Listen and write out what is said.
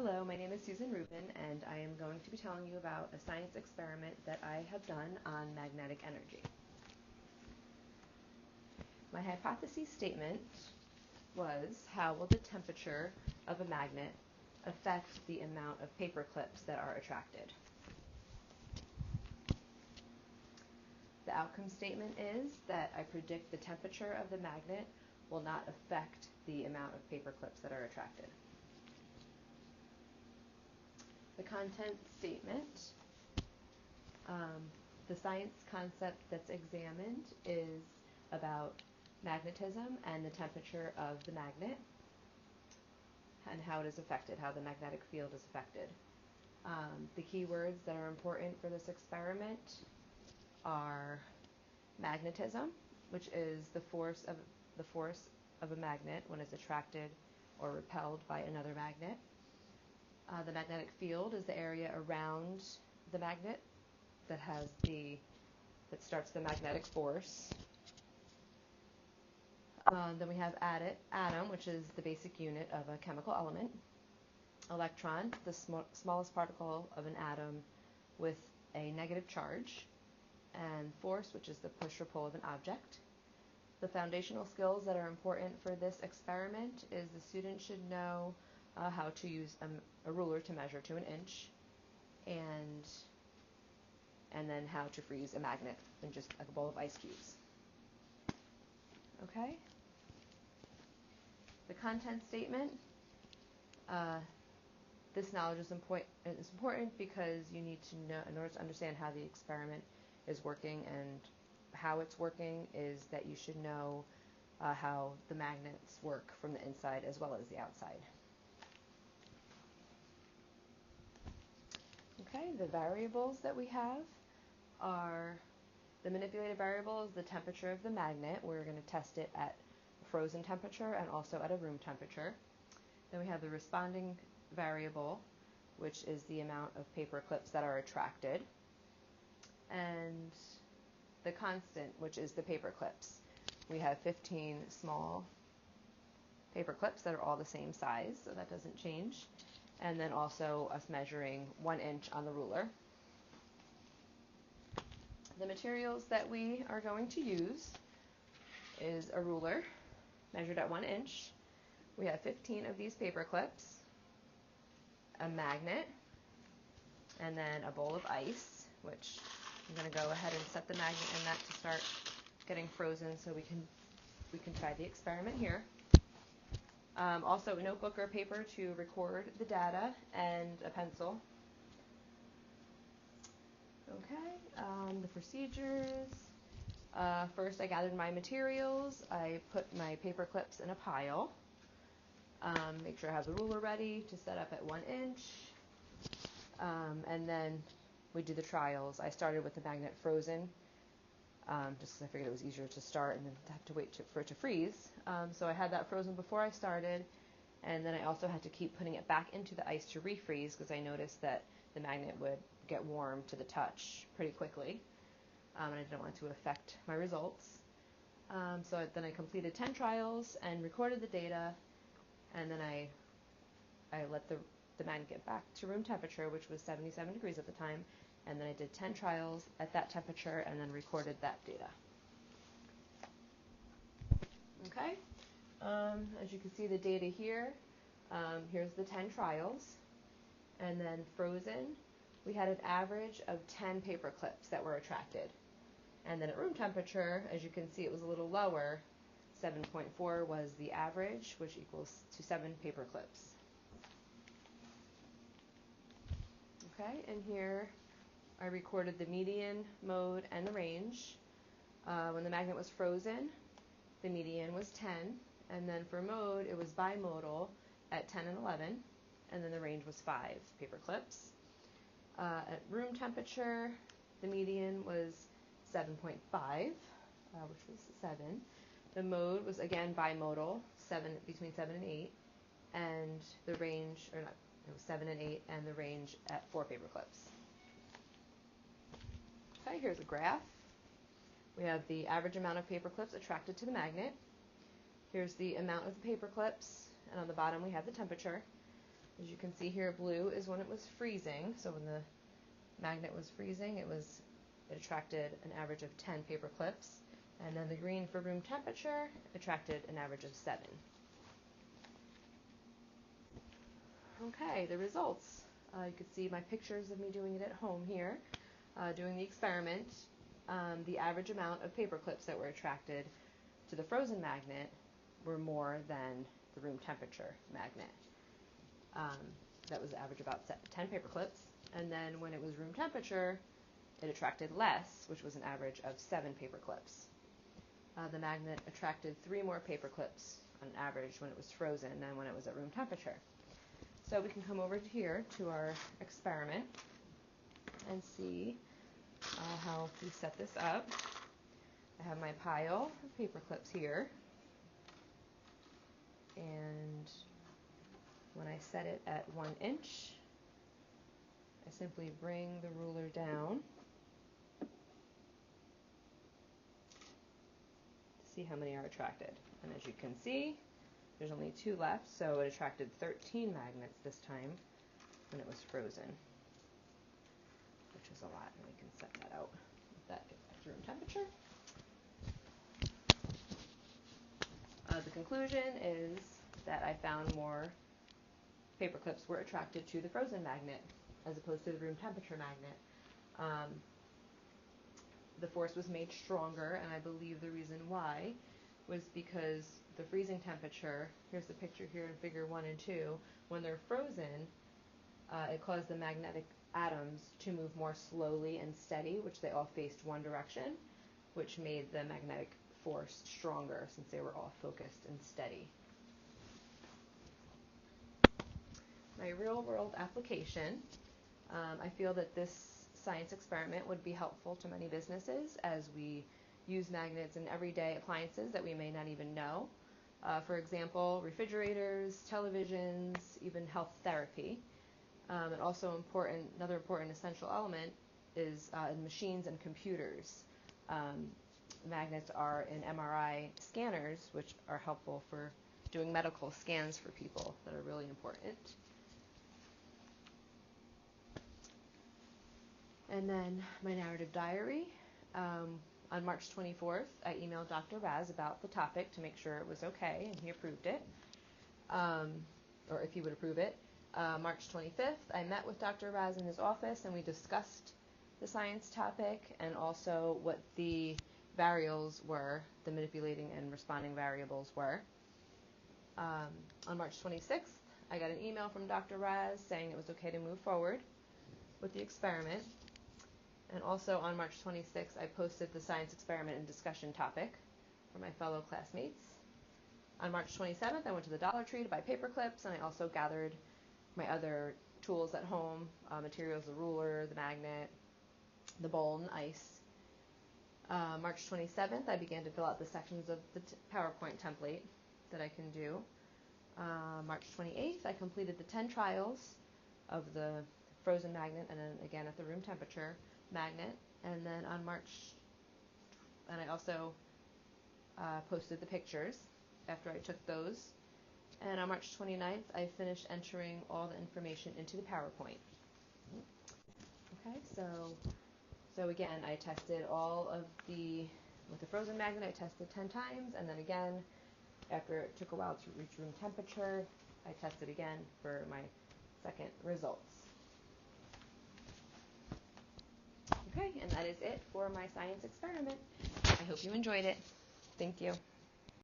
Hello, my name is Susan Rubin, and I am going to be telling you about a science experiment that I have done on magnetic energy. My hypothesis statement was, how will the temperature of a magnet affect the amount of paper clips that are attracted? The outcome statement is that I predict the temperature of the magnet will not affect the amount of paper clips that are attracted. The content statement, the science concept that's examined is about magnetism and the temperature of the magnet and how it is affected, how the magnetic field is affected. The key words that are important for this experiment are magnetism, which is the force of a magnet when it's attracted or repelled by another magnet. The magnetic field is the area around the magnet that starts the magnetic force. Then we have atom, which is the basic unit of a chemical element. Electron, the smallest particle of an atom with a negative charge. And force, which is the push or pull of an object. The foundational skills that are important for this experiment is the student should know how to use a ruler to measure to an inch, and then how to freeze a magnet in just a bowl of ice cubes. Okay? The content statement. This knowledge is important because you need to know, in order to understand how the experiment is working and how it's working, is that you should know how the magnets work from the inside as well as the outside. Okay, the variables that we have are the manipulated variable is the temperature of the magnet. We're going to test it at frozen temperature and also at a room temperature. Then we have the responding variable, which is the amount of paper clips that are attracted, and the constant, which is the paper clips. We have 15 small paper clips that are all the same size, so that doesn't change. And then also us measuring 1 inch on the ruler. The materials that we are going to use is a ruler measured at 1 inch. We have 15 of these paper clips, a magnet, and then a bowl of ice, which I'm going to go ahead and set the magnet in that to start getting frozen so we can try the experiment here. Also a notebook or paper to record the data, and a pencil. Okay, the procedures. First I gathered my materials. I put my paper clips in a pile. Make sure I have the ruler ready to set up at 1 inch. And then we do the trials. I started with the magnet frozen, just because I figured it was easier to start and then have to wait for it to freeze. So I had that frozen before I started, and then I also had to keep putting it back into the ice to refreeze because I noticed that the magnet would get warm to the touch pretty quickly, and I didn't want to affect my results. So then I completed 10 trials and recorded the data, and then I let the magnet get back to room temperature, which was 77 degrees at the time, and then I did 10 trials at that temperature and then recorded that data. Okay, as you can see the data here, here's the 10 trials, and then frozen, we had an average of 10 paper clips that were attracted. And then at room temperature, as you can see, it was a little lower. 7.4 was the average, which equals to 7 paper clips. Okay, and here I recorded the median, mode, and the range. When the magnet was frozen, the median was 10, and then for mode, it was bimodal at 10 and 11, and then the range was 5 paper clips. At room temperature, the median was 7.5, which was 7. The mode was again bimodal, between 7 and 8, and the range, it was 7 and 8, and the range at 4 paper clips. Okay, here's a graph. We have the average amount of paper clips attracted to the magnet. Here's the amount of the paper clips, and on the bottom we have the temperature. As you can see here, blue is when it was freezing. So when the magnet was freezing, it attracted an average of 10 paper clips. And then the green for room temperature attracted an average of 7. Okay, the results. You can see my pictures of me doing it at home here, doing the experiment. The average amount of paper clips that were attracted to the frozen magnet were more than the room temperature magnet. That was the average about 10 paper clips. And then when it was room temperature, it attracted less, which was an average of 7 paper clips. The magnet attracted 3 more paper clips on average when it was frozen than when it was at room temperature. So we can come over here to our experiment and see how we set this up. I have my pile of paper clips here, and when I set it at 1 inch, I simply bring the ruler down to see how many are attracted. And as you can see, there's only 2 left, so it attracted 13 magnets this time when it was frozen, which is a lot, and we can set that out. Let that get back to room temperature. The conclusion is that I found more paper clips were attracted to the frozen magnet as opposed to the room temperature magnet. The force was made stronger, and I believe the reason why was because the freezing temperature, here's the picture here in figure 1 and 2, when they're frozen, it caused the magnetic atoms to move more slowly and steady, which they all faced one direction, which made the magnetic force stronger since they were all focused and steady. My real-world application, I feel that this science experiment would be helpful to many businesses as we use magnets in everyday appliances that we may not even know. For example, refrigerators, televisions, even health therapy. And also another important essential element is in machines and computers. Magnets are in MRI scanners, which are helpful for doing medical scans for people that are really important. And then my narrative diary. On March 24th, I emailed Dr. Raz about the topic to make sure it was okay, and he approved it, or if he would approve it. March 25th, I met with Dr. Raz in his office, and we discussed the science topic and also what the variables were, the manipulating and responding variables were. On March 26th, I got an email from Dr. Raz saying it was okay to move forward with the experiment. And also on March 26th, I posted the science experiment and discussion topic for my fellow classmates. On March 27th, I went to the Dollar Tree to buy paper clips, and I also gathered my other tools at home, materials, the ruler, the magnet, the bowl, and ice. March 27th, I began to fill out the sections of the PowerPoint template that I can do. March 28th, I completed the 10 trials of the frozen magnet and then again at the room temperature magnet. And then on and I also posted the pictures after I took those. And on March 29th, I finished entering all the information into the PowerPoint. Okay, so again, I tested with the frozen magnet, I tested 10 times, and then again, after it took a while to reach room temperature, I tested again for my second results. Okay, and that is it for my science experiment. I hope you enjoyed it. Thank you.